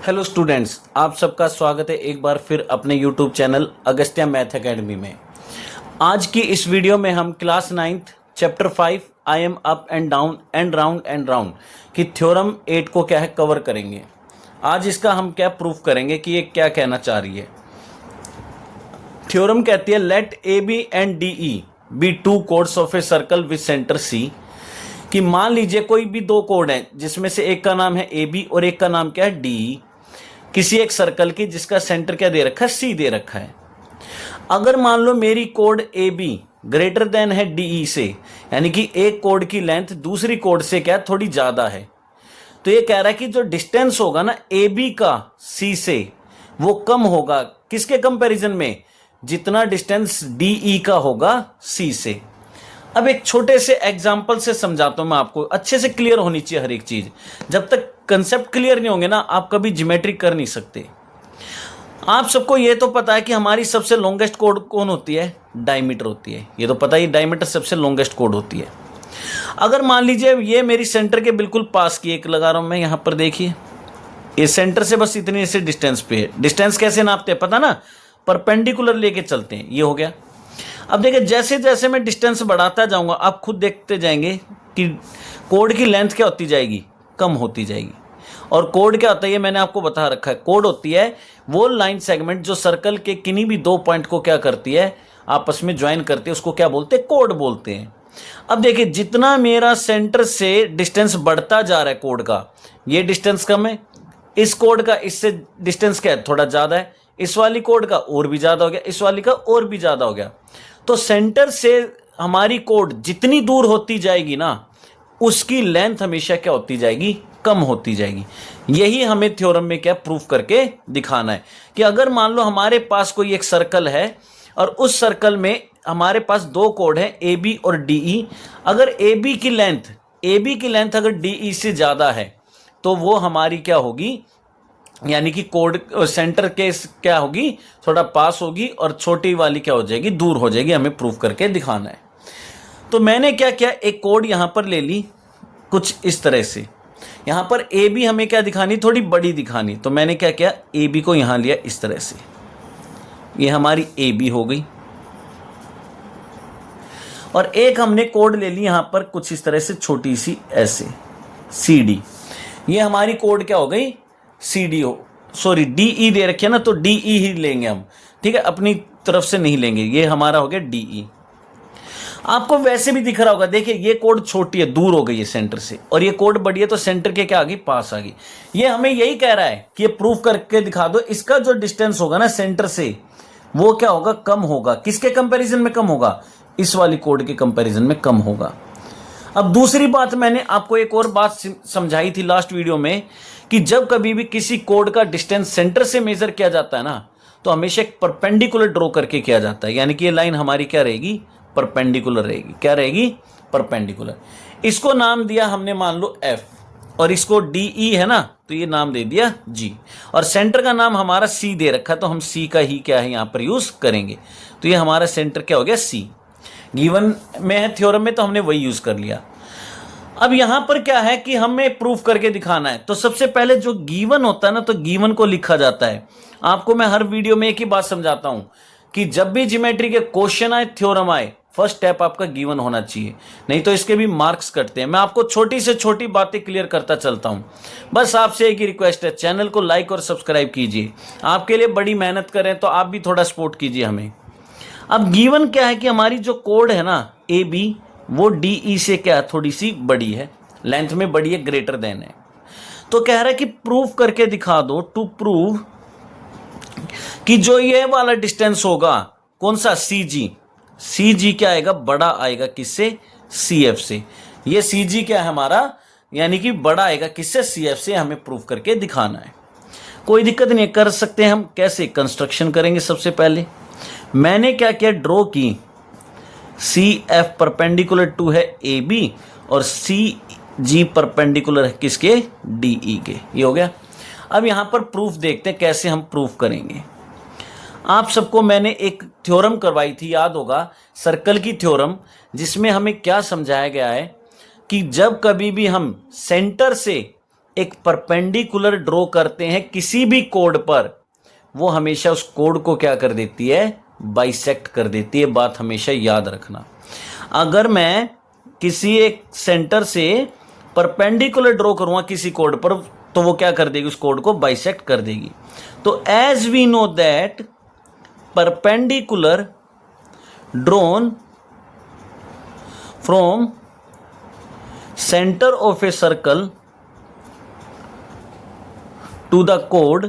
Hello students, आप सबका स्वागत है एक बार फिर अपने YouTube channel Agastya math academy में। आज की इस वीडियो में हम class 9th chapter 5 I am up and down and round की थ्योरम 8 को क्या है कवर करेंगे। आज इसका हम क्या प्रूफ करेंगे कि ये क्या कहना चाह रही है। थ्योरम कहती है let A B and D E be two chords of a circle with centre C. कि मान लीजिए कोई भी दो कोड हैं जिसमें से एक का नाम है ए बी और एक का नाम क्या है डी, किसी एक सर्कल की जिसका सेंटर क्या दे रखा है, सी दे रखा है। अगर मान लो मेरी code A be greater than है डी ई से, यानी कि एक कोड की लेंथ दूसरी कोड से क्या थोड़ी ज़्यादा है, तो ये कह रहा है कि जो डिस्टेंस होगा ना ए बी का सी से वो कम होगा किसके कंपैरिजन में, जितना डिस्टेंस डी ई का होगा सी से। अब एक छोटे से एग्जाम्पल से समझाता हूं मैं आपको, अच्छे से क्लियर होनी चाहिए हर एक चीज। जब तक कंसेप्ट क्लियर नहीं होंगे ना आप कभी ज्योमेट्री कर नहीं सकते। आप सबको ये तो पता है कि हमारी सबसे लॉन्गेस्ट कोड कौन होती है, डायमीटर होती है। ये तो पता ही, डायमीटर सबसे लॉन्गेस्ट कोड होती है। अगर मान लीजिए ये मेरी सेंटर के बिल्कुल पास की एक लगा रहा हूं मैं, यहां पर देखिए ये सेंटर से बस इतनी से डिस्टेंस पे है। डिस्टेंस कैसे नापते हैं पता ना, परपेंडिकुलर लेके चलते हैं। ये हो गया। अब देखिए जैसे जैसे मैं डिस्टेंस बढ़ाता जाऊंगा आप खुद देखते जाएंगे कि कोड की लेंथ क्या होती जाएगी, कम होती जाएगी। और कोड क्या होता है ये मैंने आपको बता रखा है। कोड होती है वो लाइन सेगमेंट जो सर्कल के किन्हीं भी दो पॉइंट को क्या करती है, आपस में ज्वाइन करती है, उसको क्या बोलते हैं, कोड बोलते हैं। अब देखिए जितना मेरा सेंटर से डिस्टेंस बढ़ता जा रहा है कोड का, ये डिस्टेंस कम है, इस कोड का इससे डिस्टेंस क्या है, थोड़ा ज़्यादा है, इस वाली कोड का और भी ज़्यादा हो गया, इस वाली का और भी ज़्यादा हो गया। तो सेंटर से हमारी कोड जितनी दूर होती जाएगी ना उसकी लेंथ हमेशा क्या होती जाएगी, कम होती जाएगी। यही हमें थ्योरम में क्या प्रूफ करके दिखाना है कि अगर मान लो हमारे पास कोई एक सर्कल है और उस सर्कल में हमारे पास दो कोड हैं ए बी और डी ई। अगर ए बी की लेंथ अगर डी ई से ज़्यादा है तो वो हमारी क्या होगी, यानी कि कोड सेंटर के क्या होगी, थोड़ा पास होगी, और छोटी वाली क्या हो जाएगी, दूर हो जाएगी। हमें प्रूफ करके दिखाना है। तो मैंने क्या किया, एक कोड यहां पर ले ली कुछ इस तरह से। यहां पर ए बी हमें क्या दिखानी, थोड़ी बड़ी दिखानी, तो मैंने क्या किया, ए बी को यहां लिया इस तरह से। ये हमारी ए बी हो गई। और एक हमने कोड ले ली यहां पर कुछ इस तरह से, छोटी सी ऐसे, सी डी। ये हमारी कोड क्या हो गई, सी डी हो, सॉरी डी ई दे रखे ना, तो डी ई ही लेंगे हम, ठीक है, अपनी तरफ से नहीं लेंगे। ये हमारा हो गया डी ई। आपको वैसे भी दिख रहा होगा, देखिए ये कोड छोटी है, दूर हो गई है सेंटर से, और ये कोड बड़ी है तो सेंटर के क्या आ गई, पास आ गई। ये हमें यही कह रहा है कि ये प्रूफ करके दिखा दो, इसका जो डिस्टेंस होगा ना सेंटर से वो क्या होगा, कम होगा। किसके कंपेरिजन में कम होगा, इस वाली कोड के कंपेरिजन में कम होगा। अब दूसरी बात, मैंने आपको एक और बात समझाई थी लास्ट वीडियो में कि जब कभी भी किसी कोड का डिस्टेंस सेंटर से मेजर किया जाता है ना, तो हमेशा एक परपेंडिकुलर ड्रॉ करके किया जाता है। यानी कि ये लाइन हमारी क्या रहेगी, परपेंडिकुलर रहेगी। क्या रहेगी, परपेंडिकुलर। इसको नाम दिया हमने मान लो एफ, और इसको डी ई है ना, तो ये नाम दे दिया जी। और सेंटर का नाम हमारा सी दे रखा, तो हम सी का ही क्या है यहाँ पर यूज करेंगे। तो ये हमारा सेंटर क्या हो गया, सी। गिवन में है थ्योरम में, तो हमने वही यूज कर लिया। अब यहां पर क्या है कि हमें प्रूफ करके दिखाना है। तो सबसे पहले जो गिवन होता है ना, तो गिवन को लिखा जाता है। आपको मैं हर वीडियो में एक ही बात समझाता हूं कि जब भी ज्योमेट्री के क्वेश्चन आए, थ्योरम आए, फर्स्ट स्टेप आपका गिवन होना चाहिए, नहीं तो इसके भी मार्क्स कटते हैं। मैं आपको छोटी से छोटी बातें क्लियर करता चलता हूं। बस आपसे एक ही रिक्वेस्ट है, चैनल को लाइक और सब्सक्राइब कीजिए। आपके लिए बड़ी मेहनत करें तो आप भी थोड़ा सपोर्ट कीजिए हमें। अब गिवन क्या है कि हमारी जो कोड है ना ए बी, वो डी ई से क्या थोड़ी सी बड़ी है, लेंथ में बड़ी है, ग्रेटर देन है। तो कह रहा है कि प्रूफ करके दिखा दो, टू प्रूव कि जो ये वाला डिस्टेंस होगा कौन सा, सी जी। सी जी क्या आएगा, बड़ा आएगा किससे, सी एफ से। ये सी जी क्या है हमारा, यानी कि बड़ा आएगा किससे, सी एफ से। हमें प्रूफ करके दिखाना है, कोई दिक्कत नहीं, कर सकते हैं हम। कैसे कंस्ट्रक्शन करेंगे, सबसे पहले मैंने क्या किया, ड्रॉ की सी एफ परपेंडिकुलर टू है ए बी, और सी जी परपेंडिकुलर है किसके, डी ई के। ये हो गया। अब यहां पर प्रूफ देखते हैं कैसे हम प्रूफ करेंगे। आप सबको मैंने एक थ्योरम करवाई थी, याद होगा, सर्कल की थ्योरम, जिसमें हमें क्या समझाया गया है कि जब कभी भी हम सेंटर से एक परपेंडिकुलर ड्रॉ करते हैं किसी भी कोड पर, वो हमेशा उस कोड को क्या कर देती है, बाइसेक्ट कर देती है। बात हमेशा याद रखना। अगर मैं किसी एक सेंटर से परपेंडिकुलर ड्रॉ करूँगा किसी कोड पर, तो वो क्या कर देगी, उस कोड को बाइसेक्ट कर देगी। तो as we know that perpendicular drawn from centre of a circle to the code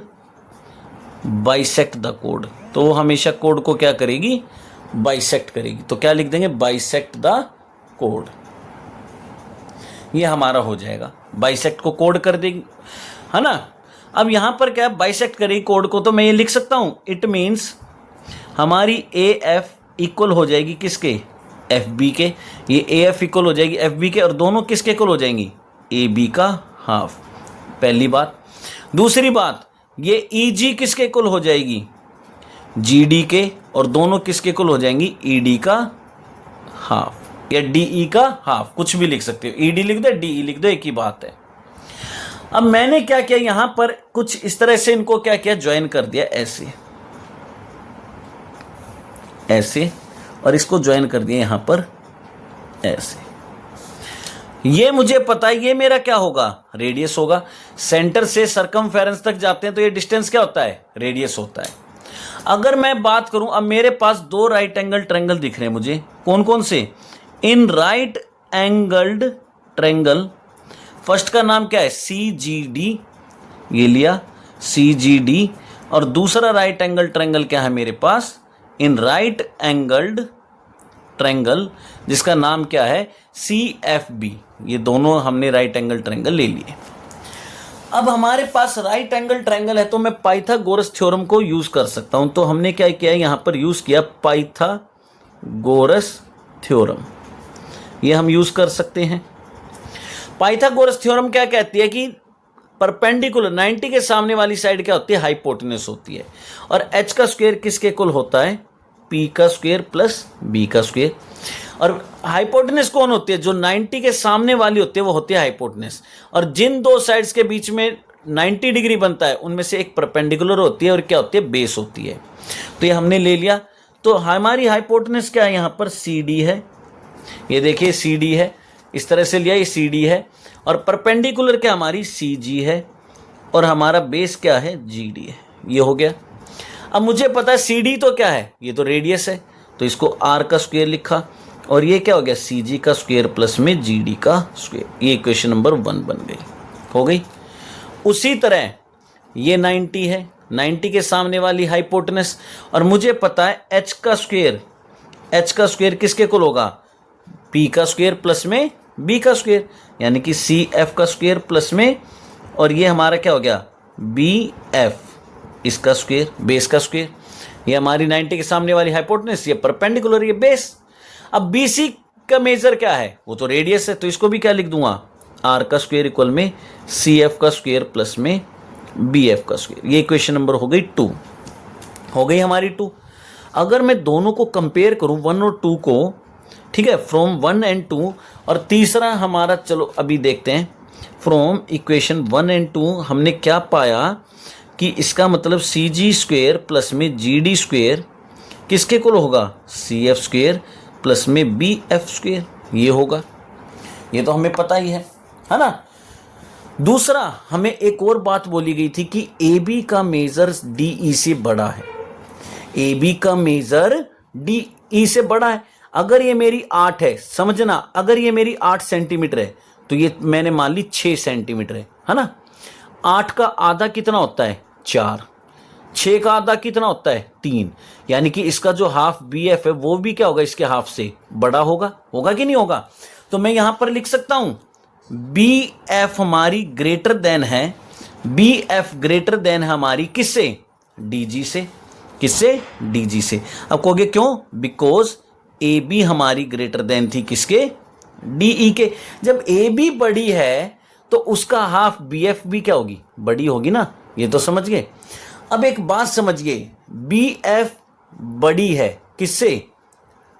bisect the code, तो वो हमेशा कोड को क्या करेगी, बाइसेक्ट करेगी। तो क्या लिख देंगे, बाइसेक्ट द कोड। ये हमारा हो जाएगा, बाइसेक्ट को कोड कर देगी, है ना। अब यहां पर क्या बाइसेक्ट करेगी कोड को, तो मैं ये लिख सकता हूं, इट मीन्स हमारी ए एफ इक्वल हो जाएगी किसके, एफ बी के। ये ए एफ इक्वल हो जाएगी एफ बी के, और दोनों किसके इक्वल हो जाएंगी, ए बी का हाफ। पहली बात। दूसरी बात, ये ई जी किसके इक्वल हो जाएगी, जी डी के, और दोनों किसके इक्वल हो जाएंगी, ई डी का हाफ या डी ई का हाफ, कुछ भी लिख सकते हो। ई डी लिख दो, डी ई लिख दो, एक ही बात है। अब मैंने क्या किया, यहां पर कुछ इस तरह से इनको क्या किया, ज्वाइन कर दिया, ऐसे ऐसे, और इसको ज्वाइन कर दिया यहां पर ऐसे। ये मुझे पता है, ये मेरा क्या होगा, रेडियस होगा। सेंटर से सरकमफेरेंस तक जाते हैं तो ये डिस्टेंस क्या होता है, रेडियस होता है। अगर मैं बात करूं, अब मेरे पास दो राइट एंगल ट्रायंगल दिख रहे हैं मुझे, कौन कौन से, in right angled triangle, first का नाम क्या है, सी जी डी, ये लिया सी जी डी, और दूसरा राइट एंगल ट्रायंगल क्या है मेरे पास, इन राइट एंगल्ड ट्रायंगल, जिसका नाम क्या है, सी एफ बी। ये दोनों हमने राइट एंगल ट्रायंगल ले लिए। अब हमारे पास राइट एंगल ट्रायंगल है, तो मैं पाइथागोरस थ्योरम को यूज कर सकता हूं। तो हमने क्या किया, यहां पर यूज किया पाइथागोरस थ्योरम, ये हम यूज कर सकते हैं। पाइथागोरस थ्योरम क्या कहती है कि परपेंडिकुलर 90 के सामने वाली साइड क्या होती है, हाइपोटेनस होती है, और h का स्क्वायर किसके इक्वल होता है, p का स्क्वायर प्लस b का स्क्वायर। और हाइपोटेनस कौन होती है, जो 90 के सामने वाली होती है वो होती है हाइपोटेनस, और जिन दो साइड्स के बीच में 90 डिग्री बनता है उनमें से एक परपेंडिकुलर होती है और क्या होती है, बेस होती है। तो ये हमने ले लिया। तो हमारी हाइपोटेनस क्या है, यहाँ पर सी डी है, ये देखिए सी डी है, इस तरह से लिया, ये सी डी है, और परपेंडिकुलर क्या हमारी सी जी है, और हमारा बेस क्या है, जी डी है। ये हो गया। अब मुझे पता है सी डी तो क्या है, ये तो रेडियस है, तो इसको आर का स्क्वायर लिखा, और ये क्या हो गया, सी जी का स्क्वायर प्लस में जी डी का स्क्वायर। ये इक्वेशन नंबर 1 बन गई, हो गई। उसी तरह ये 90 है, 90 के सामने वाली हाइपोटेनस, और मुझे पता है एच का स्क्वायर किसके इक्वल होगा, पी का स्क्वायर प्लस में बी का स्क्वायर, यानी कि सी एफ का स्क्वायर प्लस में, और ये हमारा क्या हो गया, बी एफ, इसका स्क्वायर, बेस का स्क्वायर। ये हमारी 90 के सामने वाली हाइपोटेनस, ये परपेंडिकुलर, ये बेस। अब बी सी का मेजर क्या है, वो तो रेडियस है, तो इसको भी क्या लिख दूंगा, आर का स्क्वायर इक्वल में सी एफ का स्क्वायर प्लस में बी एफ का स्क्वायर। ये इक्वेशन नंबर हो गई 2, हो गई हमारी 2। अगर मैं दोनों को कंपेयर करूं 1 और 2 को, ठीक है, फ्रॉम 1 एंड 2, और तीसरा हमारा, चलो अभी देखते हैं, फ्रॉम इक्वेशन 1 एंड 2 हमने क्या पाया कि इसका मतलब सी जी स्क्वेयर प्लस में जी डी स्क्वेयर किसके इक्वल होगा, सी एफ स्क्वेयर प्लस में बी एफ स्क्वेयर, ये होगा। ये तो हमें पता ही है ना। दूसरा, हमें एक और बात बोली गई थी कि ए बी का मेजर डी ई से बड़ा है, ए बी का मेजर डी ई से बड़ा है। अगर ये मेरी 8 है, समझना, अगर ये मेरी 8 सेंटीमीटर है, तो ये मैंने मान ली 6 सेंटीमीटर है ना। 8 का आधा कितना होता है, 4, 6 का आधा कितना होता है, 3, यानी कि इसका जो हाफ बी एफ है वो भी क्या होगा, इसके हाफ से बड़ा होगा, होगा कि नहीं होगा। तो मैं यहां पर लिख सकता हूं बी एफ हमारी ग्रेटर देन है, बी एफ ग्रेटर देन हमारी किससे, डी जी से, किससे, डी जी से। अब कहोगे क्यों, बिकॉज ए बी हमारी ग्रेटर देन थी किसके, डी ई के। जब ए बी बड़ी है तो उसका हाफ बी एफ भी क्या होगी, बड़ी होगी ना, ये तो समझ गए। अब एक बात समझिए, बी एफ बड़ी है किससे,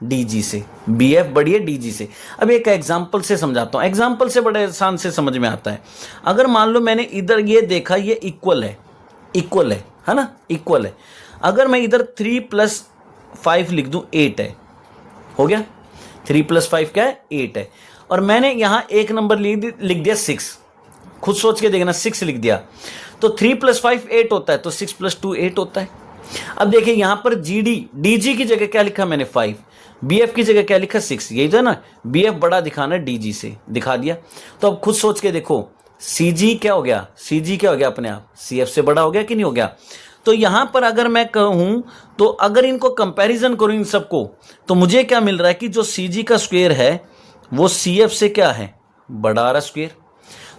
DG से, BF बड़ी है DG से। अब एक एग्जाम्पल से समझाता हूँ, एग्जाम्पल से बड़े आसान से समझ में आता है। अगर मान लो मैंने इधर ये देखा ये इक्वल है ना, इक्वल है। अगर मैं इधर 3 + 5 लिख दूं 8 है, हो गया। 3 + 5 क्या है, 8 है। और मैंने यहाँ एक नंबर लिख दिया 6, खुद सोच के देखना, 6 लिख दिया तो 3 + 5 8 होता है, तो 6 + 2 8 होता है। अब देखिए यहाँ पर DG की जगह क्या लिखा मैंने 5, BF की जगह क्या लिखा 6, यही तो है ना, BF बड़ा दिखाना DG से, दिखा दिया। तो अब खुद सोच के देखो CG क्या हो गया, CG क्या हो गया अपने आप, CF से बड़ा हो गया कि नहीं हो गया। तो यहां पर अगर मैं कहूं तो अगर इनको कंपैरिजन करूं इन सबको, तो मुझे क्या मिल रहा है कि जो CG का स्क्वायर है वो CF से क्या है, बड़ा आ रहा स्क्वायर।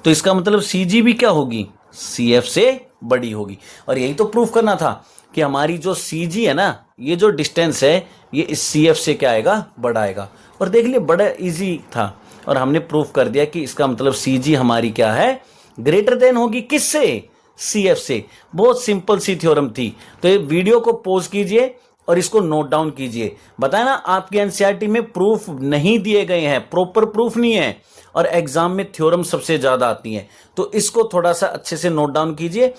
तो इसका मतलब CG भी क्या होगी, CF से बड़ी होगी। और यही तो प्रूफ करना था कि हमारी जो CG है ना, ये जो डिस्टेंस है ये इस CF से क्या आएगा, बड़ा आएगा। और देख लिए बड़ा इजी था, और हमने प्रूफ कर दिया कि इसका मतलब CG हमारी क्या है, ग्रेटर देन होगी किससे, CF से। बहुत सिंपल सी थ्योरम थी। तो ये वीडियो को पॉज कीजिए और इसको नोट डाउन कीजिए। बताया ना आपके एनसीईआरटी में प्रूफ नहीं दिए गए हैं, प्रॉपर प्रूफ नहीं है, और एग्जाम में थ्योरम सबसे ज्यादा आती हैं। तो इसको थोड़ा सा अच्छे से नोट डाउन कीजिए,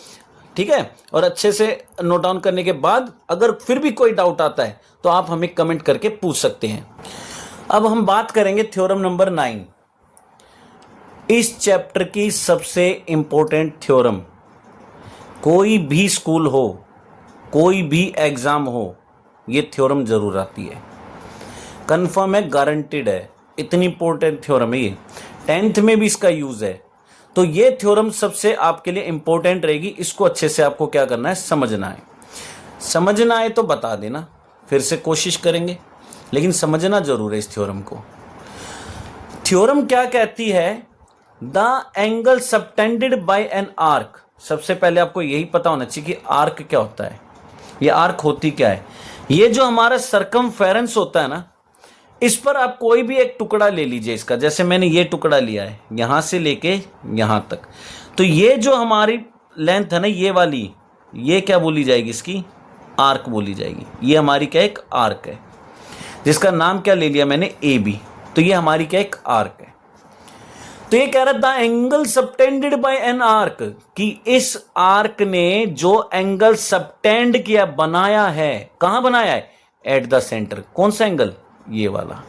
ठीक है। और अच्छे से नोट डाउन करने के बाद अगर फिर भी कोई डाउट आता है तो आप हमें कमेंट करके पूछ सकते हैं। अब हम बात करेंगे थ्योरम नंबर 9, इस चैप्टर की सबसे इंपॉर्टेंट थ्योरम। कोई भी स्कूल हो, कोई भी एग्जाम हो, ये थ्योरम जरूर आती है, कंफर्म है, गारंटेड है। इतनी इंपॉर्टेंट थ्योरम है ये, 10th में भी इसका यूज है। तो ये थ्योरम सबसे आपके लिए इंपॉर्टेंट रहेगी। इसको अच्छे से आपको क्या करना है, समझना है। समझना है तो बता देना, फिर से कोशिश करेंगे, लेकिन समझना जरूर है इस थ्योरम को। थ्योरम क्या कहती है, the angle subtended bye an arc. सबसे पहले आपको यही पता होना चाहिए कि आर्क क्या होता है, ये आर्क होती क्या है। ये जो हमारा सरकमफेरेंस होता है ना, इस पर आप कोई भी एक टुकड़ा ले लीजिए इसका, जैसे मैंने ये टुकड़ा लिया है यहां से लेके यहां तक। तो ये जो हमारी लेंथ है ना, ये वाली, ये क्या बोली जाएगी, इसकी आर्क बोली जाएगी। ये हमारी क्या एक आर्क है, जिसका नाम क्या ले लिया मैंने, AB। तो ये हमारी क्या एक आर्क है। तो ये कह रहा था angle subtended bye an arc, कि इस आर्क ने जो एंगल सबटेंड किया, बनाया है, कहां बनाया है, एट द सेंटर। कौन सा एंगल, ये वाला।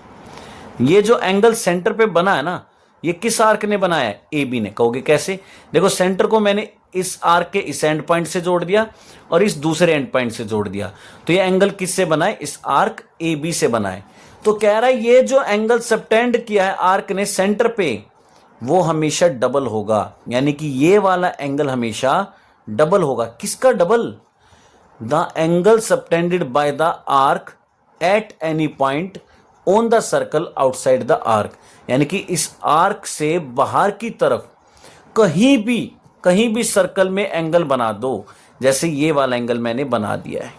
ये जो एंगल सेंटर पे बना है ना, ये किस आर्क ने बनाया है, AB ने। कहोगे कैसे, देखो सेंटर को मैंने इस आर्क के इस एंड पॉइंट से जोड़ दिया और इस दूसरे एंड पॉइंट से जोड़ दिया, तो ये एंगल किससे बना है, इस आर्क AB से बना है। तो कह रहा है ये जो एंगल सबटेंड किया है आर्क ने सेंटर पे, वो हमेशा डबल होगा, यानी कि ये वाला एंगल हमेशा डबल होगा। किसका double, the angle subtended by the arc at any point on the circle outside the arc. यानी कि इस आर्क से बाहर की तरफ कहीं भी सर्कल में एंगल बना दो, जैसे ये वाला एंगल मैंने बना दिया है,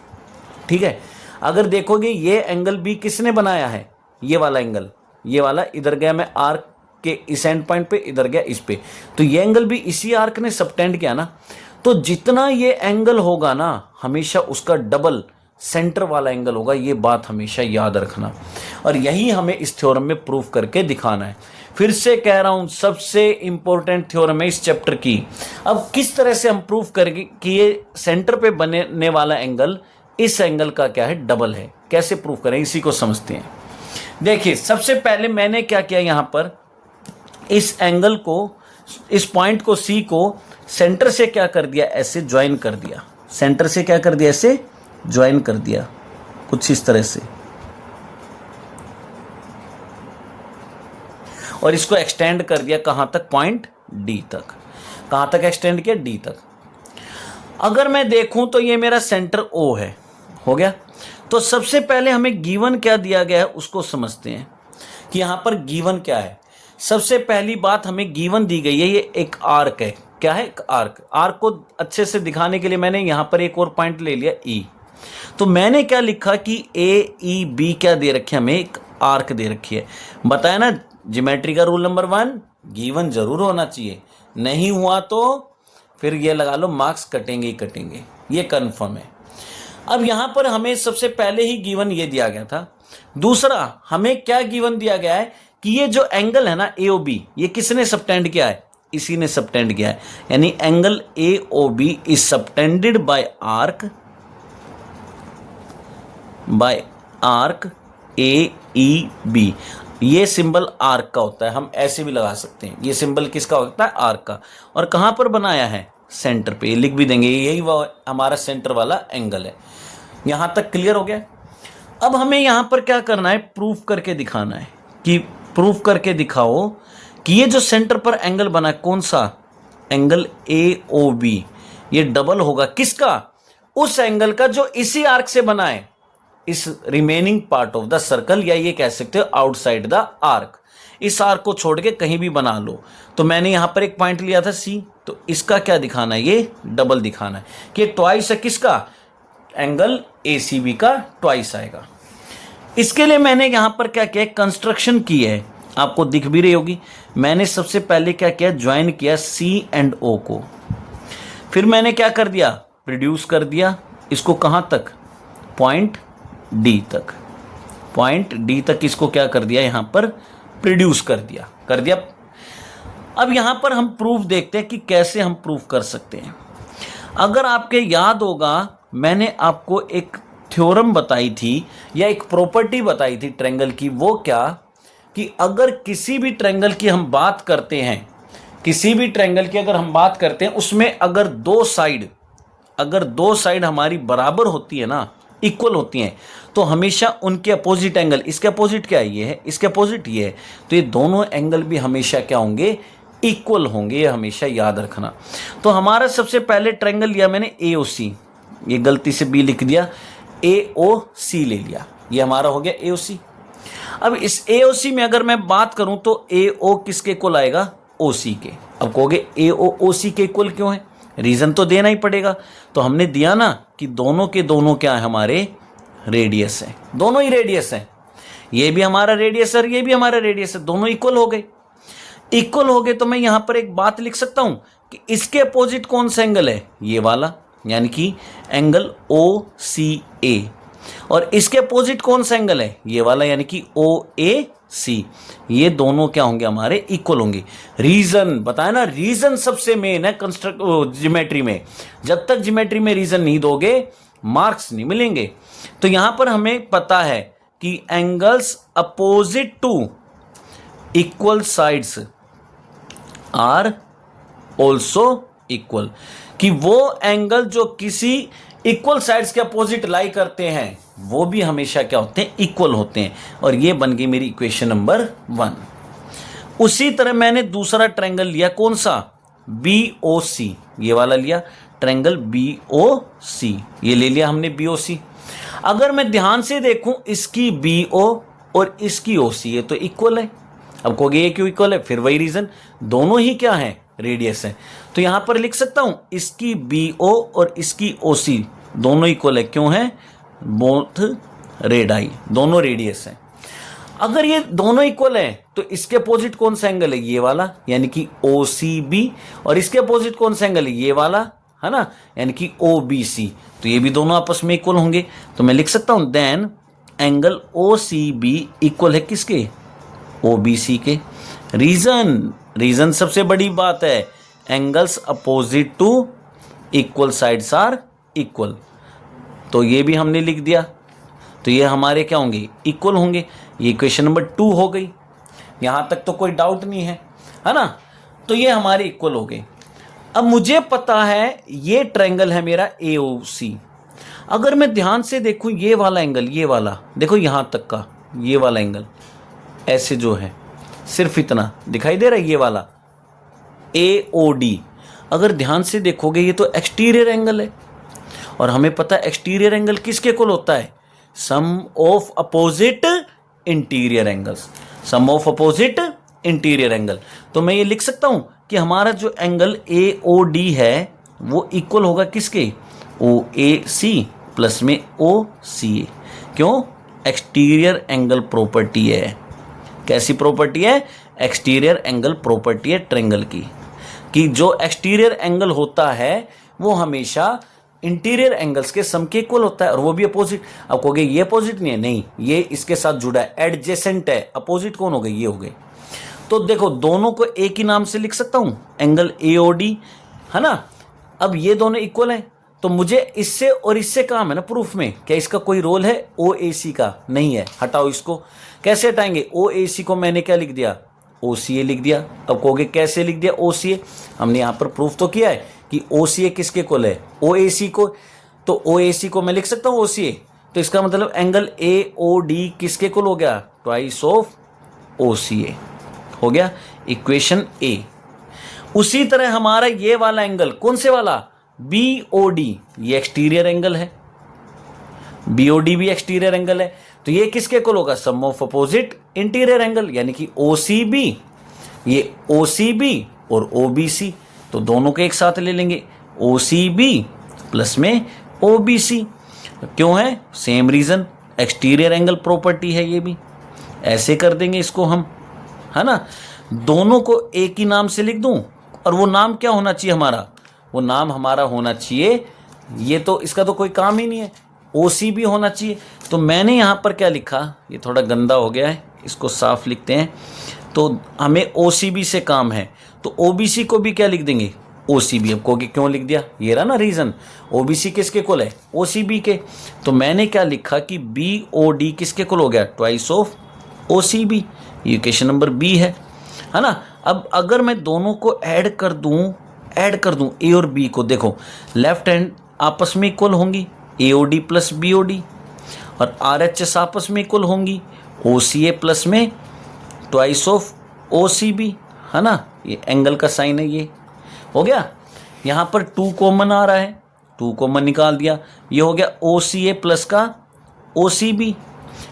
ठीक है। अगर देखोगे ये एंगल भी किसने बनाया है, ये वाला एंगल, ये वाला इधर गया मैं आर्क के इस एंड पॉइंट पे, इधर गया इस पे, तो ये एंगल भी इसी आर्क ने सबटेंड किया ना। तो जितना ये एंगल होगा ना, हमेशा उसका डबल सेंटर वाला एंगल होगा। ये बात हमेशा याद रखना, और यही हमें इस थ्योरम में प्रूफ करके दिखाना है। फिर से कह रहा हूं, सबसे इंपॉर्टेंट थ्योरम है इस चैप्टर की। अब किस तरह से हम प्रूफ करेंगे कि ये सेंटर पे बनने वाला एंगल इस एंगल का क्या है, डबल है। कैसे प्रूफ करें, इसी को समझते हैं। देखिए सबसे पहले मैंने क्या किया, यहां पर इस एंगल को, इस पॉइंट को C को सेंटर से क्या कर दिया, ऐसे ज्वाइन कर दिया। सेंटर से क्या कर दिया, ऐसे ज्वाइन कर दिया, कुछ इस तरह से, और इसको एक्सटेंड कर दिया कहां तक, पॉइंट D तक। कहां तक एक्सटेंड किया, D तक। अगर मैं देखूं तो ये मेरा सेंटर O है, हो गया। तो सबसे पहले हमें गिवन क्या दिया गया है उसको समझते हैं कि यहां पर गिवन क्या है। सबसे पहली बात हमें गिवन दी गई है, ये एक आर्क है। क्या है, एक आर्क। आर्क को अच्छे से दिखाने के लिए मैंने यहां पर एक और पॉइंट ले लिया E। तो मैंने क्या लिखा कि AEB क्या दे रखी है, हमें एक आर्क दे रखी है। बताया ना ज्योमेट्री का रूल नंबर 1, गिवन जरूर होना चाहिए, नहीं हुआ तो फिर ये लगा लो मार्क्स कटेंगे ही कटेंगे, ये कंफर्म है। अब यहां पर हमें सबसे पहले ही गिवन ये दिया गया था दूसरा हमें क्या गिवन दिया गया है कि ये जो एंगल है ना AOB, ये किसने सबटेंड किया है, इसी ने सबटेंड किया है, यानी angle AOB is subtended bye arc AEB। ये सिंबल आर्क का होता है, हम ऐसे भी लगा सकते हैं, ये सिंबल किसका होता है, आर्क का। और कहां पर बनाया है, सेंटर पे, लिख भी देंगे, यही वो हमारा सेंटर वाला एंगल है। यहां तक क्लियर हो गया। अब हमें यहां पर क्या करना है, प्रूफ करके दिखाना है, कि प्रूफ करके दिखाओ कि ये जो सेंटर पर एंगल बना है, कौन सा एंगल AOB, ये डबल होगा किसका, उस एंगल का जो इसी आर्क से बना है, इस remaining part of the circle, या ये कह सकते हो आउटसाइड द आर्क। इस आर्क को छोड़ के कहीं भी बना लो। तो मैंने यहां पर एक पॉइंट लिया था C, तो इसका क्या दिखाना है, ये डबल दिखाना है कि ट्वाइस है किसका, एंगल ACB का ट्वाइस आएगा। इसके लिए मैंने यहां पर क्या किया, कंस्ट्रक्शन की है, आपको दिख भी रही होगी। मैंने सबसे पहले क्या किया, ज्वाइन किया C एंड O को, फिर मैंने क्या कर दिया, प्रोड्यूस कर दिया इसको कहां तक, पॉइंट D तक, पॉइंट D तक इसको क्या कर दिया, यहां पर प्रोड्यूस कर दिया। अब यहां पर हम प्रूफ देखते हैं कि कैसे हम प्रूफ कर सकते हैं। अगर आपके याद होगा, मैंने आपको एक थ्योरम बताई थी या एक प्रॉपर्टी बताई थी ट्रायंगल की, वो क्या, कि अगर किसी भी ट्रायंगल की हम बात करते हैं, किसी भी ट्रायंगल की अगर हम बात करते हैं, उसमें अगर दो साइड हमारी बराबर होती है ना, इक्वल होती हैं, तो हमेशा उनके अपोजिट एंगल, इसके अपोजिट क्या है, ये है, इसके अपोजिट ये है, तो ये दोनों एंगल भी हमेशा क्या होंगे, इक्वल होंगे, ये हमेशा याद रखना। तो हमारा सबसे पहले ट्रायंगल लिया मैंने AOC, ये गलती से B लिख दिया, AOC ले लिया, ये हमारा हो गया AOC। अब इस AOC में अगर मैं बात करूं तो AO किसके इक्वल आएगा, OC के। अब कहोगे AO OC के इक्वल क्यों है, रीजन तो देना ही पड़ेगा। तो हमने दिया ना कि दोनों के दोनों क्या है, हमारे रेडियस है, दोनों ही रेडियस है, ये भी हमारा रेडियस है, ये भी हमारा रेडियस है, दोनों इक्वल हो गए। तो मैं यहां पर एक बात लिख सकता हूं कि इसके अपोजिट कौन सा एंगल है, ये वाला, यानी कि एंगल OCA, और इसके अपोजिट कौन सा एंगल है, ये वाला, यानी कि OAC। ये दोनों क्या होंगे, हमारे इक्वल होंगे। रीजन बताया ना, रीजन सबसे मेन है ज्योमेट्री में। जब तक ज्योमेट्री में रीजन नहीं दोगे, मार्क्स नहीं मिलेंगे। तो यहां पर हमें पता है कि angles opposite to equal sides are also equal, कि वो एंगल जो किसी इक्वल साइड्स के अपोजिट लाई करते हैं, वो भी हमेशा क्या होते हैं, इक्वल होते हैं। और ये बन गई मेरी इक्वेशन नंबर 1। उसी तरह मैंने दूसरा ट्रायंगल लिया, कौन सा, BOC, ये वाला लिया, ट्रायंगल BOC, ये ले लिया हमने BOC। अगर मैं ध्यान से देखूं, इसकी BO और इसकी OC, ये तो इक्वल है। अब कहोगे ये क्यों इक्वल है, फिर वही रीजन, दोनों ही क्या है, रेडियस है। तो यहां पर लिख सकता हूं, इसकी BO और इसकी OC दोनों इक्वल है, क्यों है, बोथ रेडाई, दोनों रेडियस है। अगर ये दोनों इक्वल है तो इसके अपोजिट कौन सा एंगल है, ये वाला, यानी कि OCB, और इसके अपोजिट कौन सा एंगल है, ये वाला, है ना, यानी कि OBC। तो ये भी दोनों आपस में इक्वल होंगे। तो मैं लिख सकता हूं, देन एंगल OCB इक्वल है किसके, OBC के। रीजन सबसे बड़ी बात है, angles opposite to equal sides are equal. तो ये भी हमने लिख दिया, तो ये हमारे क्या होंगे, इक्वल होंगे। ये इक्वेशन नंबर 2 हो गई, यहां तक तो कोई डाउट नहीं है ना। तो ये हमारे इक्वल हो गए। अब मुझे पता है ये ट्रायंगल है मेरा AOC। अगर मैं ध्यान से देखूं, ये वाला एंगल, ये वाला देखो, यहां तक का ये वाला एंगल ऐसे जो है, सिर्फ इतना दिखाई दे रहा है, ये वाला AOD। अगर ध्यान से देखोगे, ये तो एक्सटीरियर एंगल है, और हमें पता है एक्सटीरियर एंगल किसके इक्वल होता है, sum of opposite interior angles, sum of opposite interior angle. तो मैं ये लिख सकता हूं कि हमारा जो एंगल AOD है वो इक्वल होगा किसके, OAC प्लस में OCA। क्यों, एक्सटीरियर एंगल प्रॉपर्टी है। कैसी प्रॉपर्टी है, एक्सटीरियर एंगल प्रॉपर्टी है ट्रायंगल की, कि जो एक्सटीरियर एंगल होता है वो हमेशा इंटीरियर एंगल्स के सम के इक्वल होता है और वो भी अपोजिट। अब कहोगे ये अपोजिट नहीं है, नहीं, ये इसके साथ जुड़ा है, एडजेसेंट है। अपोजिट कौन हो गए? ये हो गए। तो देखो दोनों को एक ही नाम से लिख सकता हूं, एंगल एओडी, है ना। अब ये दोनों इक्वल हैं तो मुझे इससे और इससे काम है ना प्रूफ में, क्या इसका कोई रोल है? OAC का नहीं है, हटाओ इसको। कैसे हटाएंगे? OAC को मैंने क्या लिख दिया? OCA लिख दिया। अब कहोगे कैसे लिख दिया OCA? हमने यहां पर प्रूफ तो किया है कि OCA किसके इक्वल है? OAC को। तो OAC को मैं लिख सकता हूं OCA, तो इसका मतलब एंगल AOD किसके इक्वल हो गया? ट्वाइस ऑफ OCA हो गया, इक्वेशन ए। उसी तरह हमारा ये वाला एंगल कौन से वाला? BOD, ये एक्सटीरियर एंगल है, BOD भी एक्सटीरियर एंगल है, तो ये किसके इक्वल होगा? सम ऑफ अपोजिट इंटीरियर एंगल, यानी कि OCB, ये OCB और OBC, तो दोनों को एक साथ ले लेंगे, OCB प्लस में OBC। क्यों है? Same reason, exterior angle property है ये भी। ऐसे कर देंगे इसको हम, है ना। दोनों को एक ही नाम से लिख दूं, और वो नाम क्या होना चाहिए हमारा? वो नाम हमारा होना चाहिए, ये तो इसका तो कोई काम ही नहीं है, OCB होना चाहिए। तो मैंने यहाँ पर क्या लिखा, ये थोड़ा गंदा हो गया है, इसको साफ लिखते हैं। तो हमें OCB से काम है, तो OBC को भी क्या लिख देंगे? OCB। अब कहोगे क्यों लिख दिया? ये रहा ना रीज़न, OBC किसके इक्वल है? OCB के। तो मैंने क्या लिखा कि BOD किसके इक्वल हो गया? Twice of OCB। ये इक्वेशन नंबर B है ना। अब अगर मैं दोनों को ऐड कर दूं A और B को, देखो लेफ्ट हैंड आपस में इक्वल होंगी, AOD प्लस BOD, और RHS आपस में इक्वल होंगी, OCA प्लस में ट्वाइस ऑफ OCB, है ना। ये एंगल का साइन है, ये हो गया। यहाँ पर 2 कॉमन आ रहा है, 2 कॉमन निकाल दिया, ये हो गया OCA प्लस का OCB,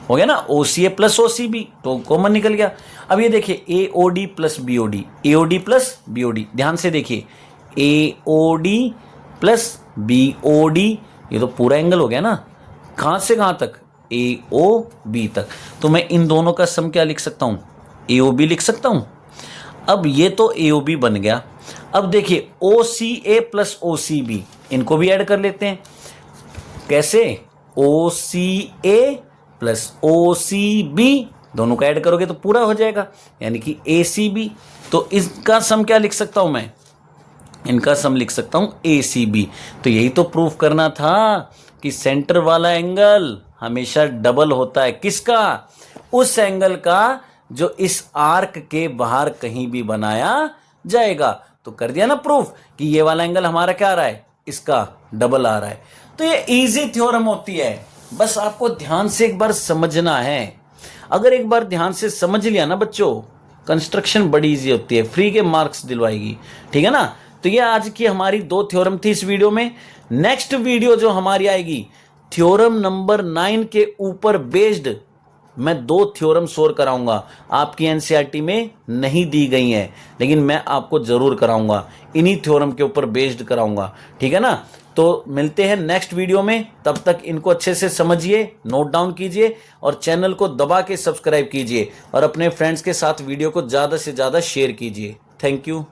हो गया ना। OCA प्लस OCB तो कॉमन निकल गया। अब ये देखिए AOD plus BOD, AOD plus BOD, ध्यान से देखिए, AOD प्लस BOD, ये तो पूरा एंगल हो गया ना। कहाँ से कहाँ तक? AOB तक। तो मैं इन दोनों का सम क्या लिख सकता हूँ? AOB लिख सकता हूँ। अब ये तो AOB बन गया। अब देखिए OCA प्लस OCB, इनको भी ऐड कर लेते हैं। कैसे? OCA प्लस OCB, दोनों को ऐड करोगे तो पूरा हो जाएगा, यानी कि ACB। तो इसका सम क्या लिख सकता हूं मैं? इनका सम लिख सकता हूं ACB। तो यही तो प्रूफ करना था कि सेंटर वाला एंगल हमेशा डबल होता है। किसका? उस एंगल का जो इस आर्क के बाहर कहीं भी बनाया जाएगा। तो कर दिया ना प्रूफ कि ये वाला एंगल हमारा क्या आ रहा है? इसका डबल आ रहा है। तो ये इजी थ्योरम होती है, बस आपको ध्यान से एक बार समझना है। अगर एक बार ध्यान से समझ लिया ना बच्चों, कंस्ट्रक्शन बड़ी इजी होती है, फ्री के मार्क्स दिलवाएगी, ठीक है ना। तो ये आज की हमारी 2 थ्योरम थी इस वीडियो में। नेक्स्ट वीडियो जो हमारी आएगी, थ्योरम नंबर 9 के ऊपर बेस्ड मैं 2 थ्योरम सोल्व कराऊंगा। आपकी एनसीईआरटी में नहीं दी गई हैं, लेकिन मैं आपको जरूर कराऊंगा, इन्हीं थ्योरम के ऊपर बेस्ड कराऊंगा, ठीक है ना। तो मिलते हैं नेक्स्ट वीडियो में, तब तक इनको अच्छे से समझिए, नोट डाउन कीजिए और चैनल को दबा के सब्सक्राइब कीजिए और अपने फ्रेंड्स के साथ वीडियो को ज़्यादा से ज़्यादा शेयर कीजिए। Thank you.